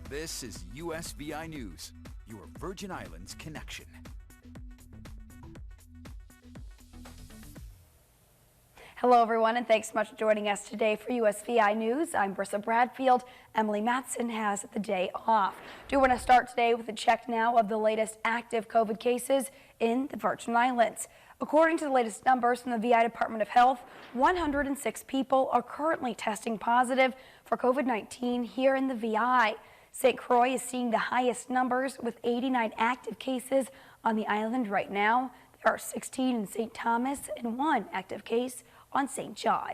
This is USVI News, your Virgin Islands connection. Hello everyone, and thanks so much for joining us today for USVI News. I'm Brissa Bradfield. Emily Matson has the day off. Do want to start today with a check now of the latest active COVID cases in the Virgin Islands. According to the latest numbers from the VI Department of Health, 106 people are currently testing positive for COVID-19 here in the VI. St. Croix is seeing the highest numbers with 89 active cases on the island right now. There are 16 in St. Thomas and 1 active case on St. John.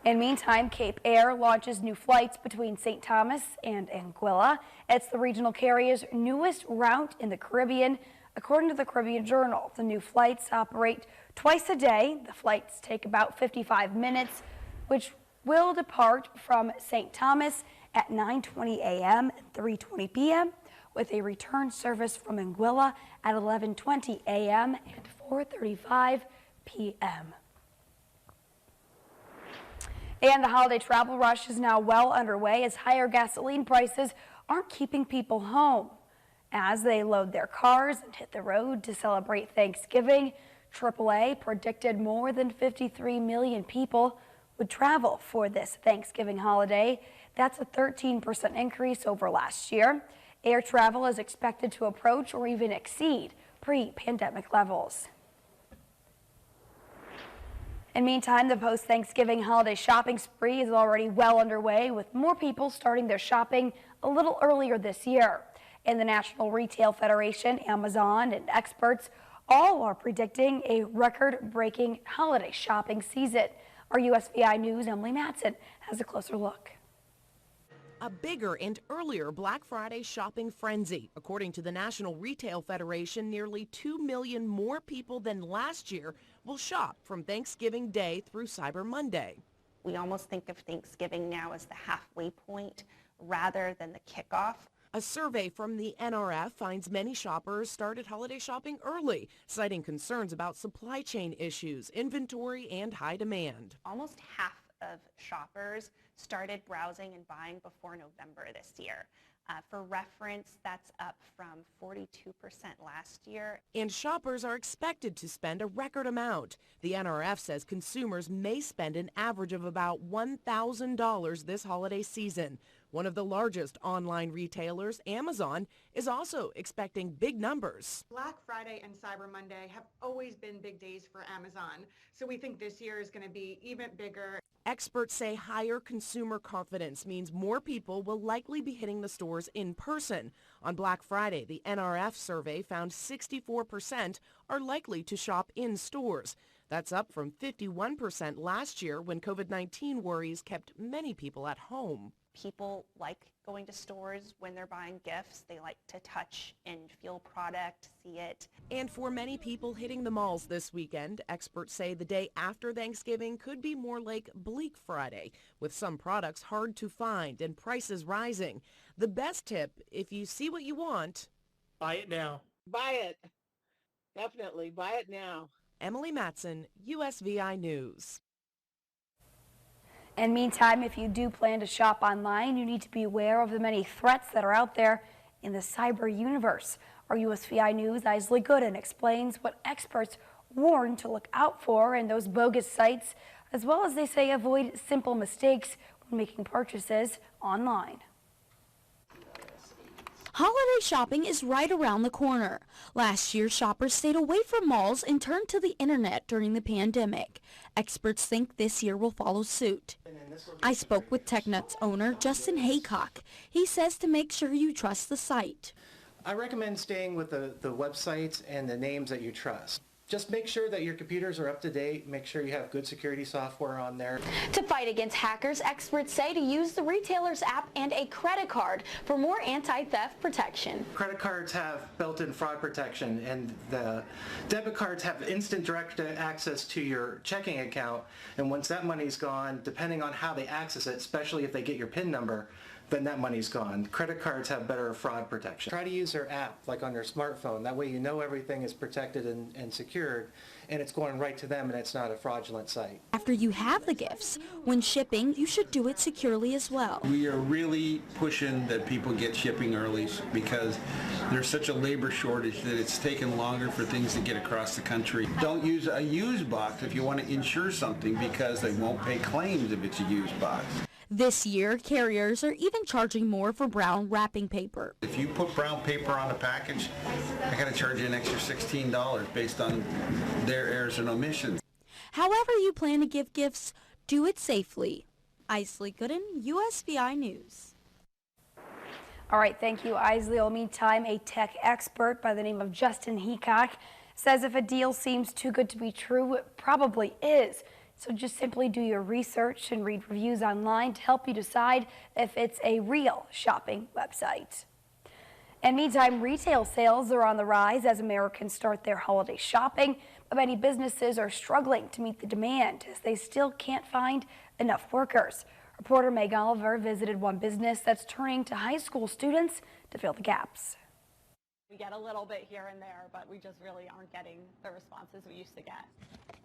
In the meantime, Cape Air launches new flights between St. Thomas and Anguilla. It's the regional carrier's newest route in the Caribbean. According to the Caribbean Journal, the new flights operate twice a day. The flights take about 55 minutes, which will depart from St. Thomas at 9:20 a.m. and 3:20 p.m. with a return service from Anguilla at 11:20 a.m. and 4:35 p.m. And the holiday travel rush is now well underway as higher gasoline prices aren't keeping people home. As they load their cars and hit the road to celebrate Thanksgiving, AAA predicted more than 53 million people would travel for this Thanksgiving holiday. That's a 13% increase over last year. Air travel is expected to approach or even exceed pre-pandemic levels. In the meantime, the post-Thanksgiving holiday shopping spree is already well underway, with more people starting their shopping a little earlier this year. In the National Retail Federation, Amazon, and experts all are predicting a record-breaking holiday shopping season. Our USVI News' Emily Matson has a closer look. A bigger and earlier Black Friday shopping frenzy. According to the National Retail Federation, nearly 2 million more people than last year will shop from Thanksgiving Day through Cyber Monday. We almost think of Thanksgiving now as the halfway point rather than the kickoff. A survey from the NRF finds many shoppers started holiday shopping early, citing concerns about supply chain issues, inventory, and high demand. Almost half of shoppers started browsing and buying before November this year. For reference, that's up from 42% last year. And shoppers are expected to spend a record amount. The NRF says consumers may spend an average of about $1,000 this holiday season. One of the largest online retailers, Amazon, is also expecting big numbers. Black Friday and Cyber Monday have always been big days for Amazon, so we think this year is going to be even bigger. Experts say higher consumer confidence means more people will likely be hitting the stores in person. On Black Friday, the NRF survey found 64% are likely to shop in stores. That's up from 51% last year when COVID-19 worries kept many people at home. People like going to stores when they're buying gifts. They like to touch and feel product, see it. And for many people hitting the malls this weekend, experts say the day after Thanksgiving could be more like Bleak Friday, with some products hard to find and prices rising. The best tip, if you see what you want, buy it now. Buy it. Definitely buy it now. Emily Matson, USVI News. And meantime, if you do plan to shop online, you need to be aware of the many threats that are out there in the cyber universe. Our USVI News' Isley Gooden explains what experts warn to look out for in those bogus sites, as well as they say avoid simple mistakes when making purchases online. Holiday shopping is right around the corner. Last year, shoppers stayed away from malls and turned to the internet during the pandemic. Experts think this year will follow suit. I spoke with TechNut's owner, Justin Haycock. He says to make sure you trust the site. I recommend staying with the websites and the names that you trust. Just make sure that your computers are up to date. Make sure you have good security software on there. To fight against hackers, experts say to use the retailer's app and a credit card for more anti-theft protection. Credit cards have built-in fraud protection, and the debit cards have instant direct access to your checking account. And once that money's gone, depending on how they access it, especially if they get your PIN number, then that money's gone. Credit cards have better fraud protection. Try to use their app, like on your smartphone. That way you know everything is protected and secured, and it's going right to them and it's not a fraudulent site. After you have the gifts, when shipping, you should do it securely as well. We are really pushing that people get shipping early because there's such a labor shortage that it's taken longer for things to get across the country. Don't use a used box if you want to insure something because they won't pay claims if it's a used box. This year, carriers are even charging more for brown wrapping paper. If you put brown paper on a package, I got to charge you an extra $16 based on their errors and omissions. However you plan to give gifts, do it safely. Isley Gooden, USVI News. All right, thank you, Isley. In the meantime, a tech expert by the name of Justin Heacock says if a deal seems too good to be true, it probably is. So just simply do your research and read reviews online to help you decide if it's a real shopping website. And meantime, retail sales are on the rise as Americans start their holiday shopping, but many businesses are struggling to meet the demand as they still can't find enough workers. Reporter Meg Oliver visited one business that's turning to high school students to fill the gaps. We get a little bit here and there, but we just really aren't getting the responses we used to get.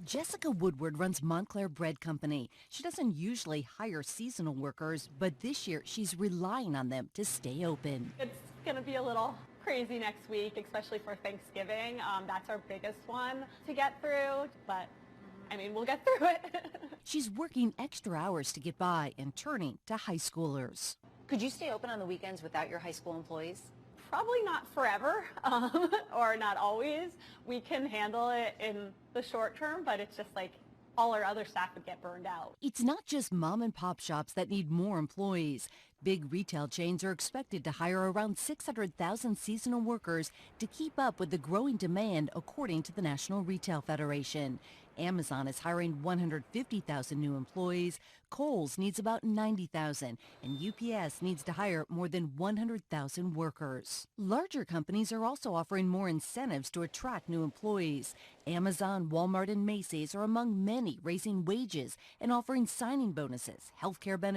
Jessica Woodward runs Montclair Bread Company. She doesn't usually hire seasonal workers, but this year she's relying on them to stay open. It's going to be a little crazy next week, especially for Thanksgiving. That's our biggest one to get through, but I mean, we'll get through it. She's working extra hours to get by and turning to high schoolers. Could you stay open on the weekends without your high school employees? Probably not forever, or not always. We can handle it in the short term, but it's just like all our other staff would get burned out. It's not just mom and pop shops that need more employees. Big retail chains are expected to hire around 600,000 seasonal workers to keep up with the growing demand, according to the National Retail Federation. Amazon is hiring 150,000 new employees, Kohl's needs about 90,000, and UPS needs to hire more than 100,000 workers. Larger companies are also offering more incentives to attract new employees. Amazon, Walmart, and Macy's are among many raising wages and offering signing bonuses, healthcare benefits,